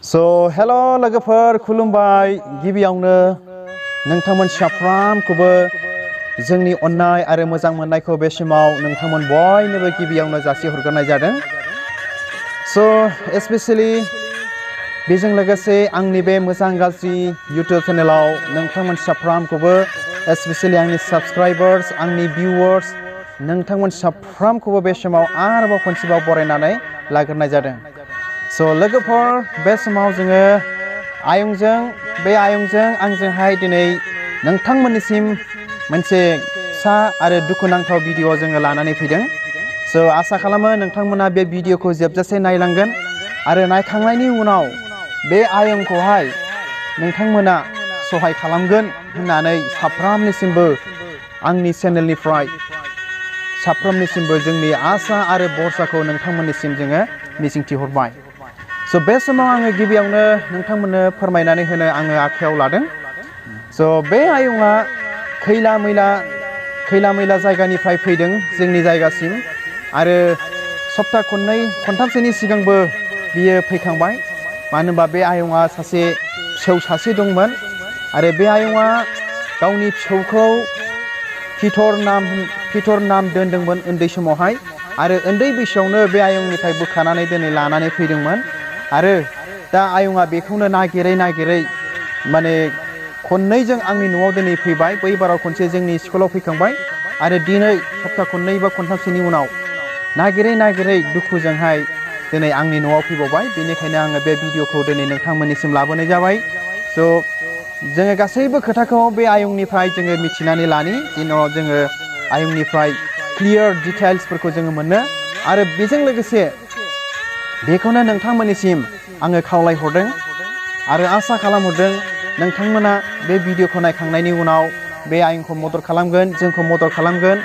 Hello लोगोफोर खुलुमबाय गिबियावनो नोंथांमोन साफ्रामखौबो जोंनि अननाय आरो मोजां मोननायखौ बे समाव नोंथांमोन बयनोबो गिबियावनो जासिहरग्रोनाय जादों। स्पेशली बेजों लोगोसे आंनि बे मोजां गाज्रि यूट्यूब चेनेलाव नोंथांमोन साफ्रामखौबो स्पेशली आंनि साबस्क्राइबार्स आंनि भिउअर्स नोंथांमोन साफ्रामखौबो बे समाव आरोबाव खनसेबाव बरायनानै लाग्रोनाय जादों। लोगोफोर बे समाव जोङो आयंजों आंजोंहाय दिनै नोंथांमोननिसिम मोनसे फिसा आरो दुखुनांथाव भिडिअ जोङो लानानै फैदों। आसा खालामो नोंथांमोना बे भिडिअखौ जोबजासे नायलांगोन आरो नायखांनायनि उनाव बे आयंखौहाय नोंथांमोना सहाय खालामगोन होननानै साफ्रामनिसिमबो आंनि चेनेलनिफ्राय साफ्रोमनिसिमबो जोंनि आसा आरो भरसाखौ नोंथांमोननिसिम जोङो मिजिंथिहरबाय। बे समाव आङो गिबियावनो नोंथांमोननो फोरमायनानै होनो आङो आखायाव लादों। बे आयंआ खैला मैला जायगानिफ्राय फैदों जोंनि जायगासिम आरो सप्ता खनथामसोनि सिगांबो बियो फैखांबाय। मानो होनबा बे आयंआ फिसौ सासे दंमोन आरो बे आयंआ गावनि फिसौखौ फिथर नाम दोनदोंमोन उन्दै समावहाय आरो उन्दै बैसोआवनो बे आयंनिफ्राय बोखानानै दिनै लानानै फैदोंमोन आरो दा आयंआ बेखौनो नागिरै माने खननैजों आंनि न'आव दिनै फैबाय। बै बाराव खनसे जोंनि स्कुलाव फैखांबाय आरो दिनै सप्ता खननै बा खनथामसोनि उनाव नागिरै दुखुजोंहाय दिनै आंनि न'आव फैबावबाय। बेनिखायनो आङो बे भिडिअखौ दिनै नोंथांमोननिसिम लाबोनाय जाबाय। जोङो गासैबो खोथाखौ बे आयंनिफ्राय जोङो मिथिनानै लानि जेन' जोङो आयंनिफ्राय क्लियार डिटेल्सफोरखौ जोङो मोनो आरो बेजों लोगोसे बेखौनो नोंथांमोननिसिम आङो खावलायहरदों आरो आसा खालामहरदों नोंथांमोना बे भिडिअखौ नायखांनायनि उनाव बे आयंखौ मदद खालामगोन, जोंखौ मदद खालामगोन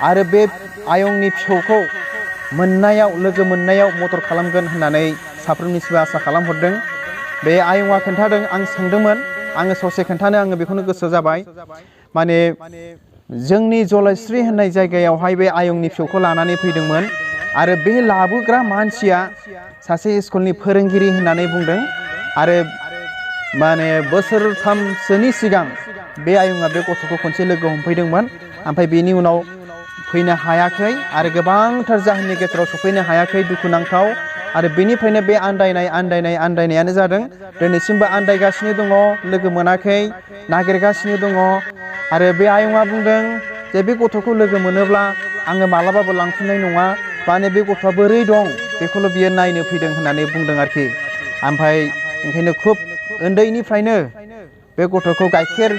आरो बे आयंनि फिसौखौ लोगो मोननायाव मदद खालामगोन होननानै साफ्रोमनिसिमबो आसा खालामहरदों। बे आयंआ खोन्थादों, आं सोंदोंमोन, आङो ससे खोन्थानो आङो बेखौनो गोसो जाबाय। माने जोंनि जलायस्रि होननाय जायगायावहाय बे आयंनि फिसौखौ लानानै फैदोंमोन आरो बे लाबोग्रा मानसिया सासे स्कुलनि फोरोंगिरि होननानै बुंदों आरो माने बोसोरथामसोनि सिगां बे आयंआ बे गथ'खौ खनसे लोगो हमफैदोंमोन ओमफ्राय बेनि उनाव फैनो हायाखै आरो गोबांथार जाहोननि गेजेराव सफैनो हायाखै, दुखुनांथाव। आरो बेनिफ्रायनो बे आन्दायनायानो जादों। दिनैसिमबो आन्दायगासिनो दङ, लोगो मोनाखै, नागिरगासिनो दङ आरो बे आयंआ बुंदों जे बे गथ'खौ लोगो मोनोब्ला आङो मालाबाबो लांफिननाय नङा, माने बे गथ'आ बोरै दं बेखौल' बियो नायनो फैदों होननानै बुंदों आरोखि। ओमफ्राय ओंखायनो खुब उन्दैनिफ्रायनो बे गथ'खौ गाइखेर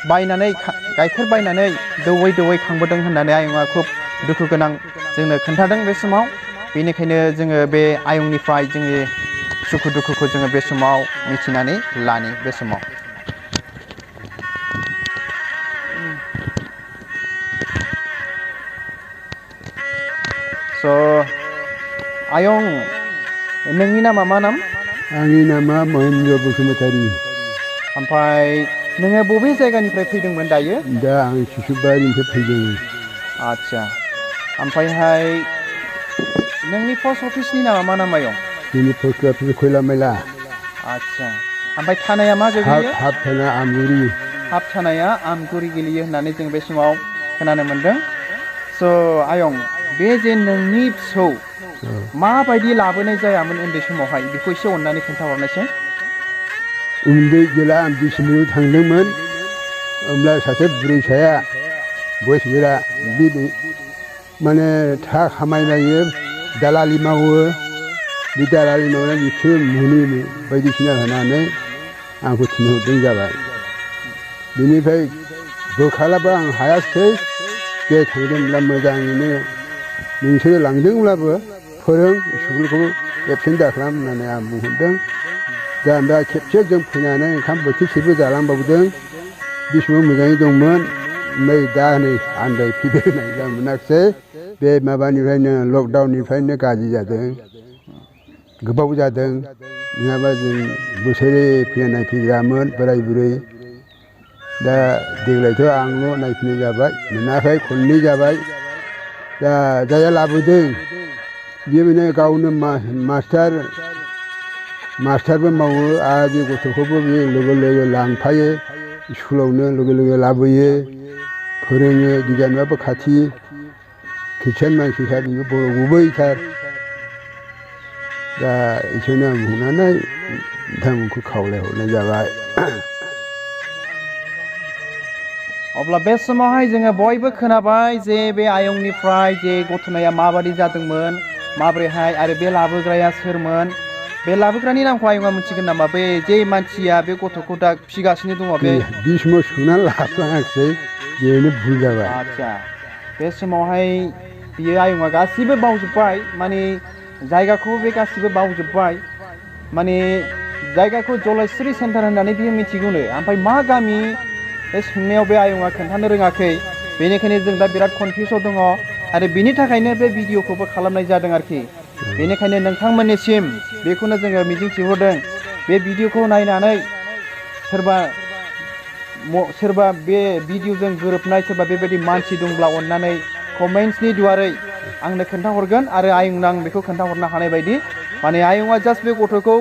बायनानै दौवै खांबोदों होननानै आयंआ खुब दुखु गोनां जोंनो खोन्थादों बे समाव। बेनिखायनो जोङो बे आयंनिफ्राय जोंनि सुखु दुखुखौ जोङो बे समाव मिथिनानै लानि बे समाव। आयं, नोंनि नामा मा नाम? आंनि नामा महेन्द्र बसुमतारी। ओमफ्राय नोङो बबे जायगानिफ्राय फैदोंमोन दायो? दा आं शिशुबारिनिफ्राय फैदों। आदसा, ओमफ्रायहाय नोंनि पस्ट अफिसनि नामा मा नाम आयं? जोंनि पस्ट अफिस खैला मैला। आदसा, ओमफ्राय थानाया मा गोग्लैयो? हाफ थाना आमगुरि। हाफ थानाया आमगुरि गोलैयो होननानै जों बे समाव खोनानो मोनदों। आयं, बे जे नोंनि फिसौ माबायदि लाबोनाय जायामोन उन्दै समावहाय, बेखौ एसे अननानै खोन्थाहरनायसै। उन्दै जेला आं बिसमुरियाव थांदोंमोन होमब्ला सासे बुरैसाया बैसोगोरा माने था खामायनायो, दालालि मावो। बे दालालि मावनानै बिसोर मुलि बायदिसिना होनानै आंखौ थिनहरदों जाबाय। बेनिफ्राय बोखालाबो आं हायाखिसै। दे थांदोंब्ला मोजाङैनो नोंसोरो लांदोंब्लाबो फोरों, स्कुलखौ एबसेन्ट दाखालाम होननानै आं बुंहरदों। दा ओमफ्राय खेबसे जों फैनानै ओंखाम बोथिसेबो जालांबावदों। बे समाव मोजाङै दंमोन। ओमफ्राय दा नै आन्दायफैदों, नायजा मोनाखिसै। बे माबानिफ्रायनो लकडाउननिफ्रायनो गाज्रि जादों, गोबाव जादों। नङाबा जों बोसोरे नायफैग्रामोन बोराय बुरै। दा देग्लायथ' आंल' नायफैनाय जाबाय, मोनाखै, खननै जाबाय। दा जायहा लाबोदों बेयो गावनो मास्टार मास्टारबो मावो आरो बे गथ'खौबो बे लोगो लोगो लांफायो स्कुलावनो लोगो लोगो लाबोयो फोरोङो गियानाबो खाथि ख्रिस्टियान मानसिखाय बिबो बर' गुबैथार दा इसोरनो आं बुंनानै नोंथांमोनखौ खावलायहरनाय जाबाय अब्ला बे समावहाय जोङो बयबो खोनाबाय जे बे आयंनिफ्राय जे गथ'नाया माबादि जादोंमोन माबोरैहाय आरो बे लाबोग्राया सोरमोन बे लाबोग्रानि नामखौ आयंआ मिथिगोन नामा बे जे मानसिया बे गथ'खौ दा फिगासिनो दङ बे समाव सोंनानै लाफ्लाङाखिसै बेनो भुल जाबाय आदसा बे समावहाय बियो आयंआ गासिबो बावजोब्बाय माने जायगाखौ बे गासिबो बावजोब्बाय माने जायगाखौ जलस्री सेन्टार होननानै बियो मिथिगौनो ओमफ्राय मा गामि बे सोंनायाव बे आयंआ खोन्थानो रोङाखै बेनिखायनो जों दा बिराद कनफिउसआव दङ आरो बिनि थाखायनो बे भिडिअखौबो खालामनाय जादों आरोखि बेनिखायनो नोंथांमोननिसिम बेखौनो जोङो मिजिंथिहरदों बे भिडिअखौ नायनानै सोरबा बे भिडिअजों गोरोबनाय सोरबा बेबायदि मानसि दंब्ला अननानै कमेन्ट्सनि दुवारै आंनो खोन्थाहरगोन आरो आयंनो आं बेखौ खोन्थाहरनो हानाय बायदि माने आयंआ जास्ट बे गथ'खौ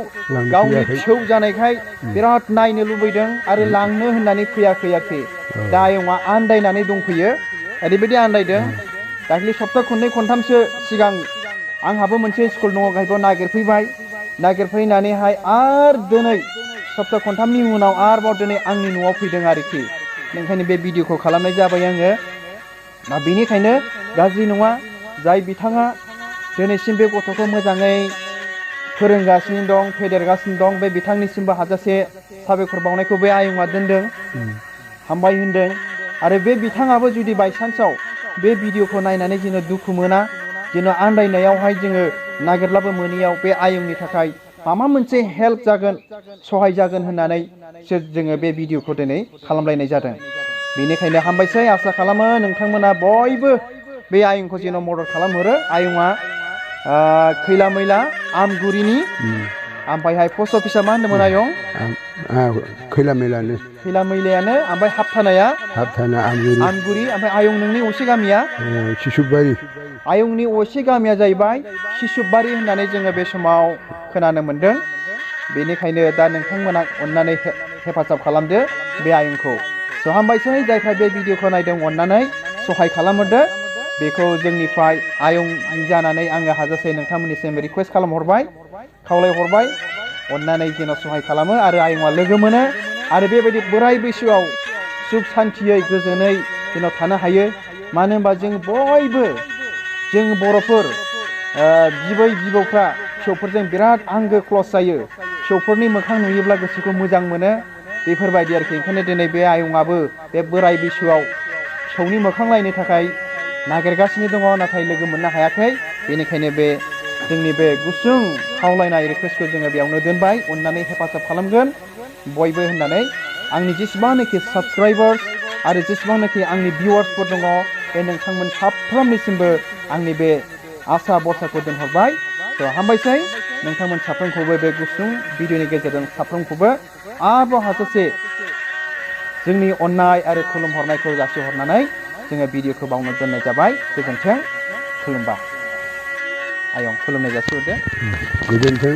गावनि फिसौ जानायखाय बिराद नायनो लुबैदों आरो लांनो होननानै फैयाखै दा आयंआ आन्दायनानै दंफैयो ओरैबायदि आन्दायदों दाख्लि सप्ता खननै खनथामसो सिगां आंहाबो मोनसे स्कुल दङ गाहायबो नागिरफैनानैहाय आरो दिनै सप्ता खनथामनि उनाव आरोबाव दिनै आंनि न'आव फैदों आरोखि ओंखायनो बे भिडिअखौ खालामनाय जाबाय आङो दा बेनिखायनो गाज्रि नङा जाय बिथाङा दिनैसिम बे गथ'खौ मोजाङै फोरोंगासिनो दं फेदेरगासिनो दं बे बिथांनिसिमबो हाजासे साबायखर बावनायखौ बे आयंआ दोनदों हामबाय होनदों आरो बे बिथाङाबो जुदि बायसान्सआव बे भिडिअखौ नायनानै जेन' दुखु मोना जेन' आन्दायनायावहाय जोङो नागिरब्लाबो मोनैयाव बे आयंनि थाखाय माबा मोनसे हेल्प जागोन सहाय जागोन होननानै जोङो बे भिडिअखौ दिनै खालामलायनाय जादों बेनिखायनो हामबायसै आसा खालामो नोंथांमोना बयबो बे आयंखौ जेन' मदद खालामहरो आयंआ खैला मैला आमगुरिनि ओमफ्रायहाय पस्ट अफिसा मा होनदोंमोन आयं खैला मैलायानो ओमफ्राय हाबथानाया आमगुरि ओमफ्राय आयं नोंनि असे गामिया शिशुबारि आयंनि असे गामिया जाहैबाय शिशुबारि होननानै जोङो बे समाव खोनानो मोन्दों बेनिखायनो दा नोंथांमोना अननानै हेफाजाब खालामदो बे आयंखौ हामबायसै जायफ्रा बे भिडिअखौ नायदों अननानै सहाय खालामहरदो बेखौ जोंनिफ्राय आयं जानानै आङो हाजासे नोंथांमोननिसिम रिकुवेस्ट खालामहरबाय खावलायहरबाय अननानै जेन' सहाय खालामो आरो आयंआ लोगो मोनो आरो बेबायदि बोराय बैसोआव सुख सान्थियै गोजोनै जेन' थानो हायो मानो होनबा जों बयबो जों बर'फोर बिबै बिबौफ्रा फिसौफोरजों बिराद आंगो क्लस जायो फिसौफोरनि मोखां नुयोब्ला गोसोखौ मोजां मोनो बेफोरबायदि आरोखि ओंखायनो दिनै बे आयंआबो बे बोराय बैसोआव फिसौनि मोखां नायनो थाखाय नागिरगासिनो दङ नाथाय लोगो मोननो हायाखै बेनिखायनो बे जोंनि बे गुसुं खावलायनाय रिकुवेस्टखौ जोङो बेयावनो दोनबाय अननानै हेफाजाब खालामगोन बयबो होननानै आंनि जेसेबांनाखि साबस्क्राइबार्स आरो जेसेबांनाखि आंनि भिउवार्सफोर दङ बे नोंथांमोन साफ्रोमनिसिमबो आंनि बे आसा भरसाखौ दोनहरबाय हामबायसै नोंथांमोन साफ्रोमखौबो बे गुसुं भिडिअनि गेजेरजों साफ्रोमखौबो आरोबाव हाजासे जोंनि अननाय आरो खुलुमहरनायखौ जासिहरनानै जोङो भिडिअखौ बावनो दोननाय जाबाय गोजोन्थों खुलुमबाय आयं खुलुमनाय जासिहरदो गोजोन्थों